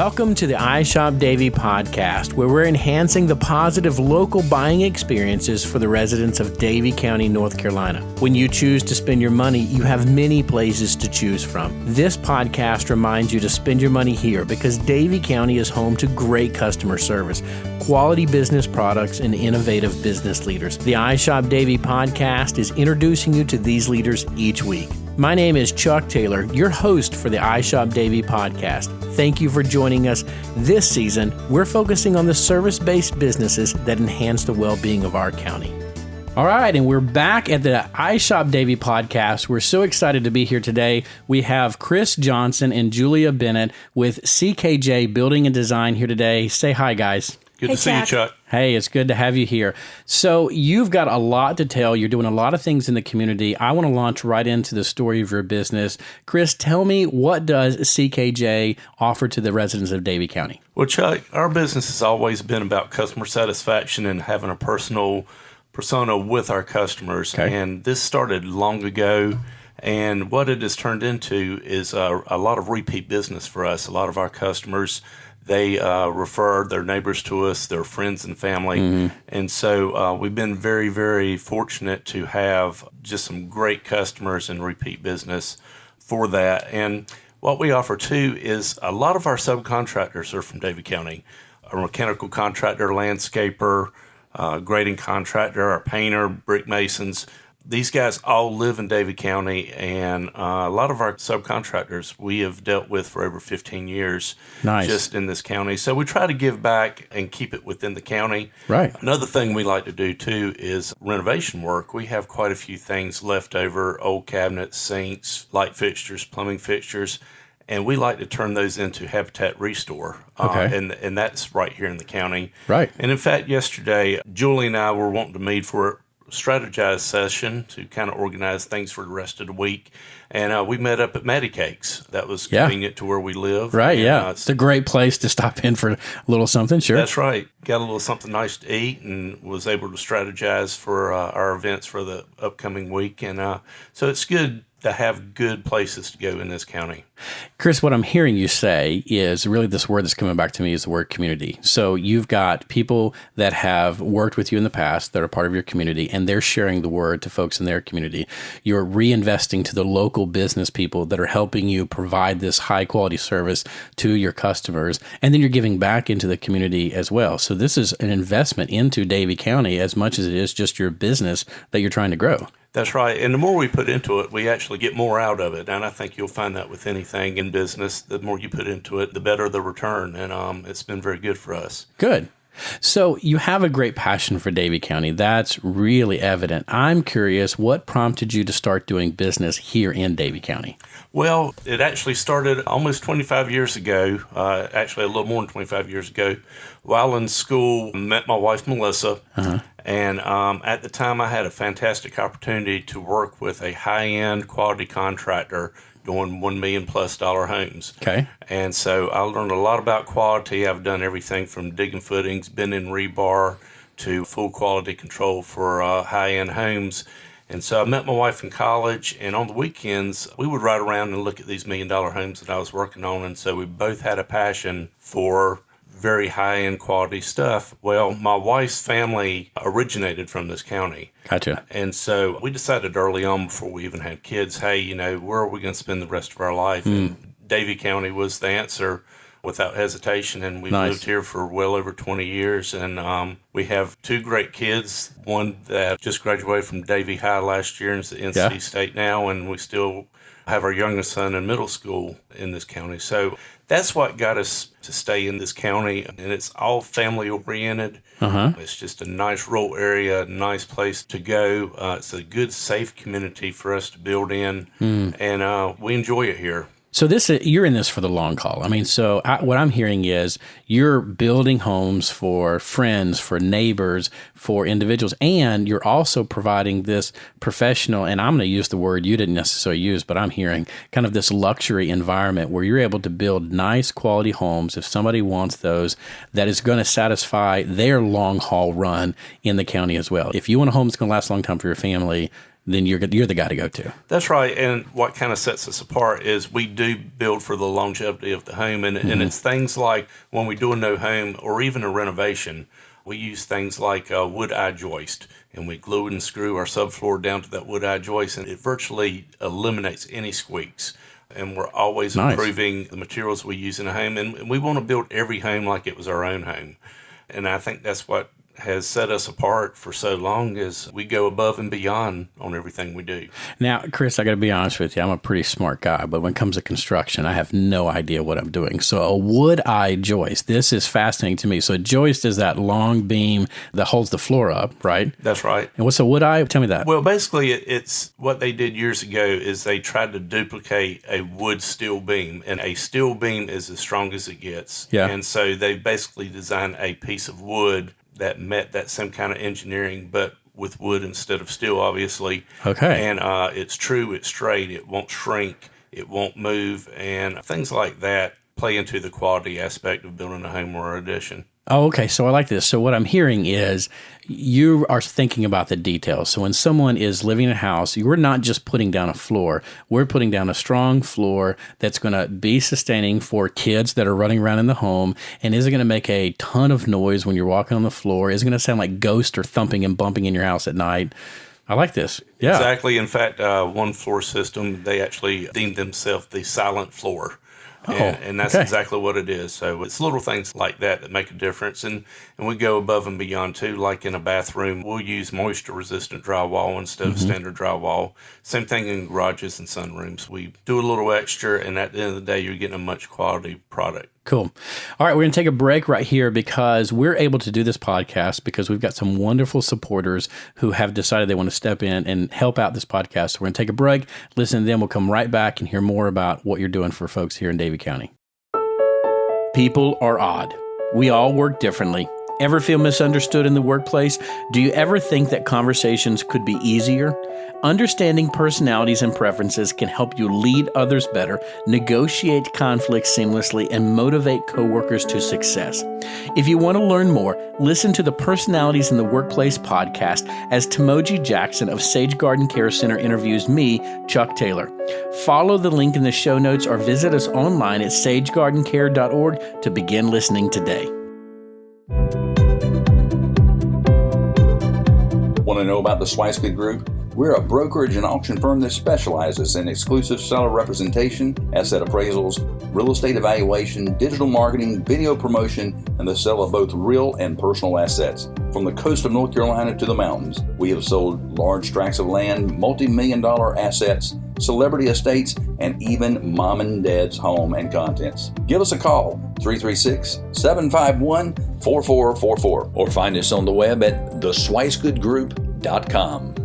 Welcome to the iShop Davey podcast, where we're enhancing the positive local buying experiences for the residents of Davey County, North Carolina. When you choose to spend your money, you have many places to choose from. This podcast reminds you to spend your money here because Davey County is home to great customer service, quality business products, and innovative business leaders. The iShop Davey podcast is introducing you to these leaders each week. My name is Chuck Taylor, your host for the iShop Davey podcast. Thank you for joining us. This season, we're focusing on the service-based businesses that enhance the well-being of our county. All right, and we're back at the iShop Davey podcast. We're so excited to be here today. We have Chris Johnson and Julia Bennett with CKJ Building and Design here today. Say hi, guys. Good to see you, Chuck. Hey, it's good to have you here. So you've got a lot to tell. You're doing a lot of things in the community. I want to launch right into the story of your business. Chris, tell me, what does CKJ offer to the residents of Davey County? Well, Chuck, our business has always been about customer satisfaction and having a personal persona with our customers. Okay. And this started long ago. And what it has turned into is a lot of repeat business for us. A lot of our customers, they refer their neighbors to us, their friends and family. Mm-hmm. And so we've been very, very fortunate to have just some great customers and repeat business for that. And what we offer, too, is a lot of our subcontractors are from Davey County. A mechanical contractor, landscaper, grading contractor, our painter, brick masons. These guys all live in Davey County, and a lot of our subcontractors we have dealt with for over 15 years. Nice. Just in this county. So we try to give back and keep it within the county. Right. Another thing we like to do, too, is renovation work. We have quite a few things left over, old cabinets, sinks, light fixtures, plumbing fixtures, and we like to turn those into Habitat Restore. Okay. And that's right here in the county. Right. And in fact, yesterday, Julie and I were wanting to meet for strategize session to kind of organize things for the rest of the week. And we met up at Matty Cakes. That was convenient to where we live. Right, and, it's a great place to stop in for a little something, sure. That's right. Got a little something nice to eat and was able to strategize for our events for the upcoming week. And so it's good to have good places to go in this county. Chris, what I'm hearing you say is really this word that's coming back to me is the word community. So you've got people that have worked with you in the past that are part of your community, and they're sharing the word to folks in their community. You're reinvesting to the local business people that are helping you provide this high quality service to your customers, and then you're giving back into the community as well. So this is an investment into Davey County as much as it is just your business that you're trying to grow. That's right. And the more we put into it, we actually get more out of it. And I think you'll find that with anything in business, the more you put into it, the better the return. And it's been very good for us. Good. So you have a great passion for Davey County. That's really evident. I'm curious, what prompted you to start doing business here in Davey County? Well, it actually started almost 25 years ago, actually a little more than 25 years ago. While in school, met my wife, Melissa. Uh-huh. And at the time, I had a fantastic opportunity to work with a high-end quality contractor doing $1 million+ homes. Okay. And so I learned a lot about quality. I've done everything from digging footings, bending rebar, to full quality control for high-end homes. And so I met my wife in college, and on the weekends, we would ride around and look at these $1 million homes that I was working on. And so we both had a passion for very high-end quality stuff. Well, my wife's family originated from this county. Gotcha. And so we decided early on, before we even had kids, hey, where are we going to spend the rest of our life? And Davey County was the answer without hesitation. And we've lived here for well over 20 years. And we have two great kids, one that just graduated from Davey High last year and is at NC State now, and we still have our youngest son in middle school in this county. So that's what got us to stay in this county, and it's all family-oriented. Uh-huh. It's just a nice rural area, a nice place to go. It's a good, safe community for us to build in, and we enjoy it here. So you're in this for the long haul. I mean, what I'm hearing is you're building homes for friends, for neighbors, for individuals, and you're also providing this professional, and I'm going to use the word you didn't necessarily use, but I'm hearing kind of this luxury environment where you're able to build nice quality homes if somebody wants those, that is going to satisfy their long haul run in the county as well. If you want a home that's going to last a long time for your family, then you're the guy to go to. That's right. And what kind of sets us apart is we do build for the longevity of the home. And it's things like when we do a new home or even a renovation, we use things like a wood eye joist, and we glue and screw our subfloor down to that wood eye joist, and it virtually eliminates any squeaks. And we're always improving the materials we use in a home. And we want to build every home like it was our own home. And I think that's what has set us apart for so long is we go above and beyond on everything we do. Now, Chris, I got to be honest with you. I'm a pretty smart guy, but when it comes to construction, I have no idea what I'm doing. So a wood eye joist, this is fascinating to me. So a joist is that long beam that holds the floor up, right? That's right. And what's a wood eye? Tell me that. Well, basically, it's what they did years ago is they tried to duplicate a wood steel beam, and a steel beam is as strong as it gets. Yeah. And so they basically designed a piece of wood that met that same kind of engineering, but with wood instead of steel, obviously. Okay. And it's true, it's straight, it won't shrink, it won't move, and things like that play into the quality aspect of building a home or addition. Oh, okay. So I like this. So what I'm hearing is you are thinking about the details. So when someone is living in a house, we're not just putting down a floor. We're putting down a strong floor that's going to be sustaining for kids that are running around in the home. And is it going to make a ton of noise when you're walking on the floor? Is it going to sound like ghosts are thumping and bumping in your house at night? I like this. Yeah. Exactly. In fact, one floor system, they actually deemed themselves the silent floor. And that's exactly what it is. So it's little things like that make a difference. And we go above and beyond, too. Like in a bathroom, we'll use moisture-resistant drywall instead of standard drywall. Same thing in garages and sunrooms. We do a little extra, and at the end of the day, you're getting a much quality product. Cool. All right, we're going to take a break right here because we're able to do this podcast because we've got some wonderful supporters who have decided they want to step in and help out this podcast. So we're going to take a break, listen to them. We'll come right back and hear more about what you're doing for folks here in Davie County. People are odd. We all work differently. Ever feel misunderstood in the workplace? Do you ever think that conversations could be easier? Understanding personalities and preferences can help you lead others better, negotiate conflicts seamlessly, and motivate coworkers to success. If you want to learn more, listen to the Personalities in the Workplace podcast as Timoji Jackson of Sage Garden Care Center interviews me, Chuck Taylor. Follow the link in the show notes or visit us online at sagegardencare.org to begin listening today. Want to know about the Swicegood Group? We're a brokerage and auction firm that specializes in exclusive seller representation, asset appraisals, real estate evaluation, digital marketing, video promotion, and the sale of both real and personal assets. From the coast of North Carolina to the mountains, we have sold large tracts of land, multi-million-dollar assets, celebrity estates, and even mom and dad's home and contents. Give us a call, 336-751-4444, or find us on the web at theswicegoodgroup.com.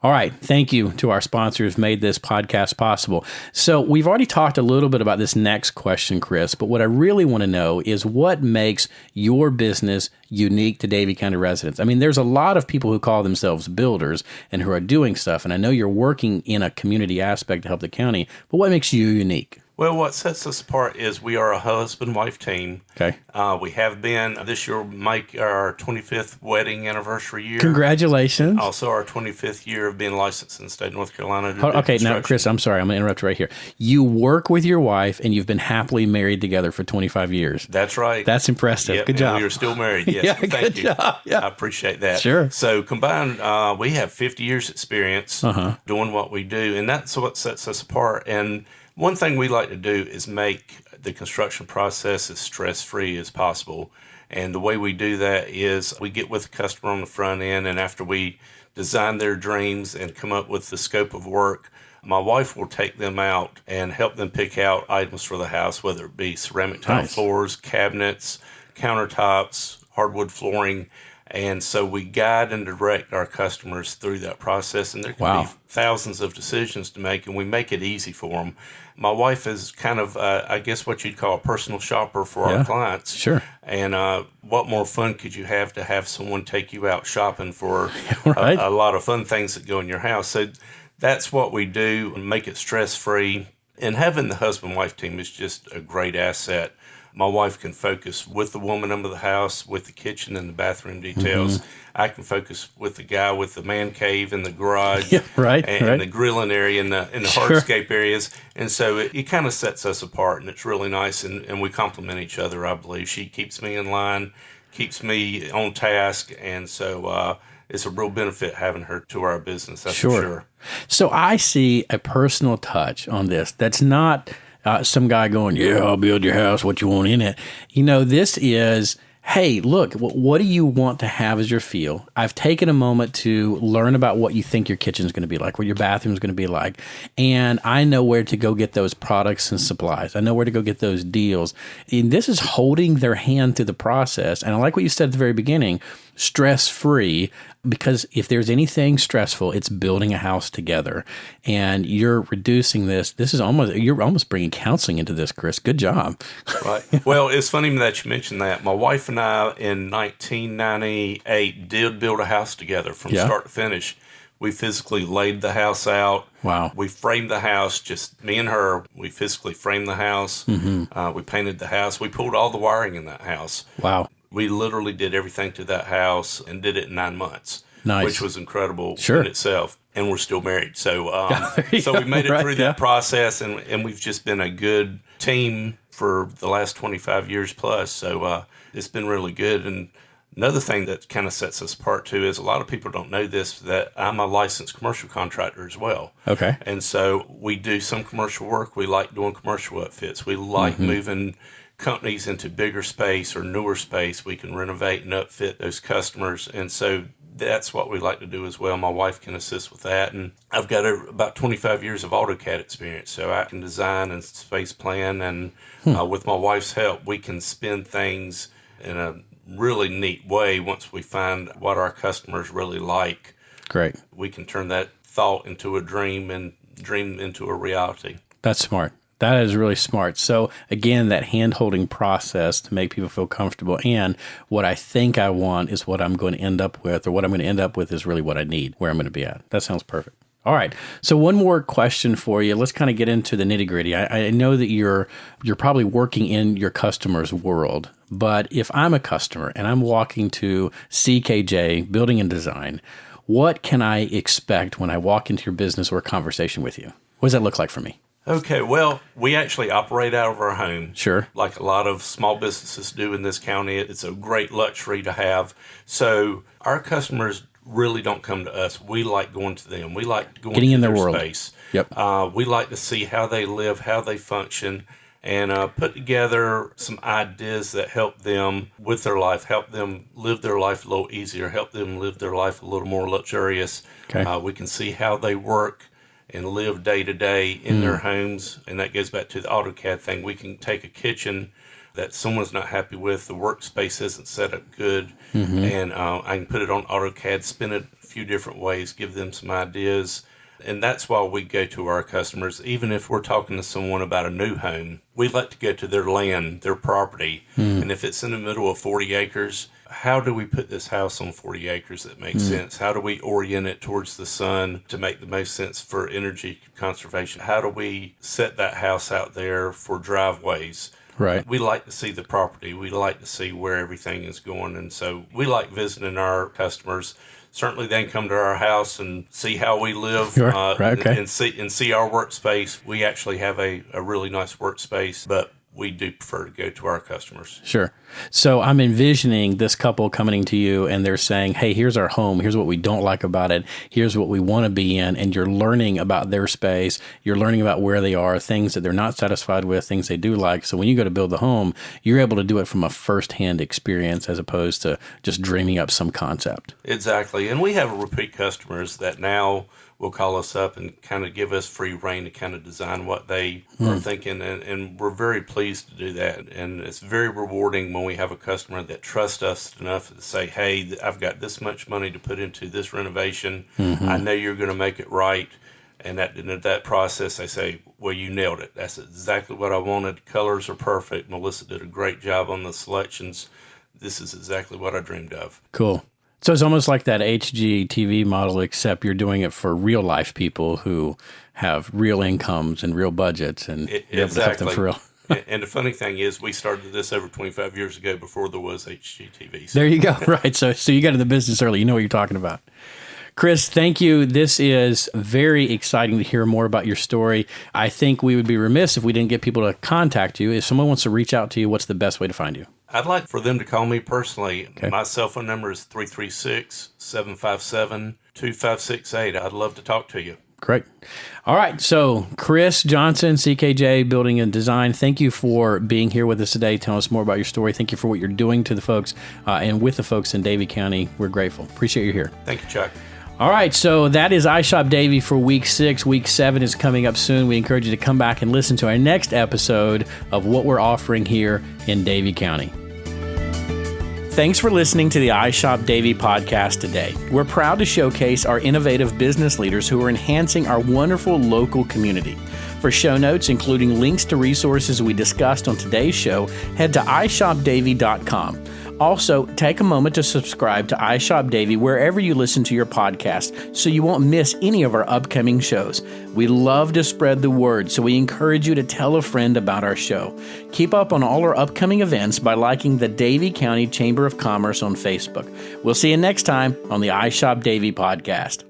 All right. Thank you to our sponsors who've made this podcast possible. So we've already talked a little bit about this next question, Chris, but what I really want to know is what makes your business unique to Davie County residents? I mean, there's a lot of people who call themselves builders and who are doing stuff, and I know you're working in a community aspect to help the county, but what makes you unique? Well, what sets us apart is we are a husband-wife team. Okay. We have been, this year, make our 25th wedding anniversary year. Congratulations. Also, our 25th year of being licensed in the state of North Carolina. Okay, now, Chris, I'm sorry. I'm going to interrupt right here. You work with your wife, and you've been happily married together for 25 years. That's right. That's impressive. Yep, good job. We are still married. Yes. Yeah, Thank you. Job. Yeah. I appreciate that. Sure. So, combined, we have 50 years experience doing what we do, and that's what sets us apart. And one thing we like to do is make the construction process as stress-free as possible. And the way we do that is we get with the customer on the front end, and after we design their dreams and come up with the scope of work, my wife will take them out and help them pick out items for the house, whether it be ceramic tile floors, cabinets, countertops, hardwood flooring. And so we guide and direct our customers through that process, and there can be thousands of decisions to make, and we make it easy for them. My wife is kind of, I guess, what you'd call a personal shopper for our clients. Sure. And what more fun could you have to have someone take you out shopping for a lot of fun things that go in your house? So that's what we do, and make it stress-free. And having the husband-wife team is just a great asset. my wife can focus with the woman under the house, with the kitchen and the bathroom details. I can focus with the guy with the man cave and the garage, and the grilling area and the hardscape areas. And so it kind of sets us apart, and it's really nice. And we complement each other, I believe. She keeps me in line, keeps me on task, and so it's a real benefit having her to our business. That's for sure. So I see a personal touch on this. That's not some guy going, yeah, I'll build your house, what you want in it. This is, hey, look, what do you want to have as your feel? I've taken a moment to learn about what you think your kitchen's going to be like, what your bathroom's going to be like, and I know where to go get those products and supplies. I know where to go get those deals. And this is holding their hand through the process. And I like what you said at the very beginning, stress-free, because if there's anything stressful, it's building a house together. And you're reducing this. You're almost bringing counseling into this, Chris. Good job. Right. Well, it's funny that you mentioned that. My wife and I in 1998 did build a house together from start to finish. We physically laid the house out. Wow. We framed the house, just me and her. We physically framed the house. We painted the house. We pulled all the wiring in that house. Wow. We literally did everything to that house and did it in 9 months, which was incredible in itself. And we're still married. So we made it through that process, and we've just been a good team for the last 25 years plus. So it's been really good. And another thing that kind of sets us apart, too, is a lot of people don't know this, that I'm a licensed commercial contractor as well. Okay. And so we do some commercial work. We like doing commercial upfits. We like moving companies into bigger space or newer space. We can renovate and upfit those customers. And so that's what we like to do as well. My wife can assist with that. And I've got about 25 years of AutoCAD experience, so I can design and space plan. And with my wife's help, we can spin things in a really neat way. Once we find what our customers really like, great, we can turn that thought into a dream and dream into a reality. That's smart. That is really smart. So again, that hand-holding process to make people feel comfortable, and what I think I want is what I'm going to end up with, or what I'm going to end up with is really what I need, where I'm going to be at. That sounds perfect. All right. So one more question for you. Let's kind of get into the nitty-gritty. I know that you're probably working in your customer's world, but if I'm a customer and I'm walking to CKJ Building and Design, what can I expect when I walk into your business or a conversation with you? What does that look like for me? Okay, well, we actually operate out of our home. Sure. Like a lot of small businesses do in this county. It's a great luxury to have. So our customers really don't come to us. We like going to them. We like going getting to in their world. Space. Yep. We like to see how they live, how they function, and put together some ideas that help them with their life, help them live their life a little easier, help them live their life a little more luxurious. Okay. We can see how they work and live day to day in their homes. And that goes back to the AutoCAD thing. We can take a kitchen that someone's not happy with, the workspace isn't set up good, and I can put it on AutoCAD, spin it a few different ways, give them some ideas. And that's why we go to our customers. Even if we're talking to someone about a new home, we like to go to their land, their property. And if it's in the middle of 40 acres, how do we put this house on 40 acres that makes sense? How do we orient it towards the sun to make the most sense for energy conservation? How do we set that house out there for driveways? Right. We like to see the property. We like to see where everything is going. And so we like visiting our customers. Certainly they can come to our house and see how we live, and see our workspace. We actually have a really nice workspace, but we do prefer to go to our customers. Sure. So I'm envisioning this couple coming to you and they're saying, hey, here's our home. Here's what we don't like about it. Here's what we want to be in. And you're learning about their space. You're learning about where they are, things that they're not satisfied with, things they do like. So when you go to build the home, you're able to do it from a firsthand experience as opposed to just dreaming up some concept. Exactly. And we have repeat customers that now will call us up and kind of give us free reign to kind of design what they are thinking. And we're very pleased to do that. And it's very rewarding when we have a customer that trusts us enough to say, hey, I've got this much money to put into this renovation. I know you're going to make it right. And at the end of that process, they say, well, you nailed it. That's exactly what I wanted. Colors are perfect. Melissa did a great job on the selections. This is exactly what I dreamed of. Cool. So it's almost like that HGTV model, except you're doing it for real life people who have real incomes and real budgets, and you're able to help them for real. And the funny thing is, we started this over 25 years ago before there was HGTV. There you go. Right. So you got into the business early. You know what you're talking about. Chris, thank you. This is very exciting to hear more about your story. I think we would be remiss if we didn't get people to contact you. If someone wants to reach out to you, what's the best way to find you? I'd like for them to call me personally. Okay. My cell phone number is 336-757-2568. I'd love to talk to you. Great. All right. So Chris Johnson, CKJ Building and Design, thank you for being here with us today, telling us more about your story. Thank you for what you're doing to the folks and with the folks in Davie County. We're grateful. Appreciate you here. Thank you, Chuck. All right, so that is iShop Davie for Week 6. Week 7 is coming up soon. We encourage you to come back and listen to our next episode of what we're offering here in Davie County. Thanks for listening to the iShop Davie podcast today. We're proud to showcase our innovative business leaders who are enhancing our wonderful local community. For show notes, including links to resources we discussed on today's show, head to iShopDavie.com. Also, take a moment to subscribe to iShop Davie wherever you listen to your podcast so you won't miss any of our upcoming shows. We love to spread the word, so we encourage you to tell a friend about our show. Keep up on all our upcoming events by liking the Davie County Chamber of Commerce on Facebook. We'll see you next time on the iShop Davie podcast.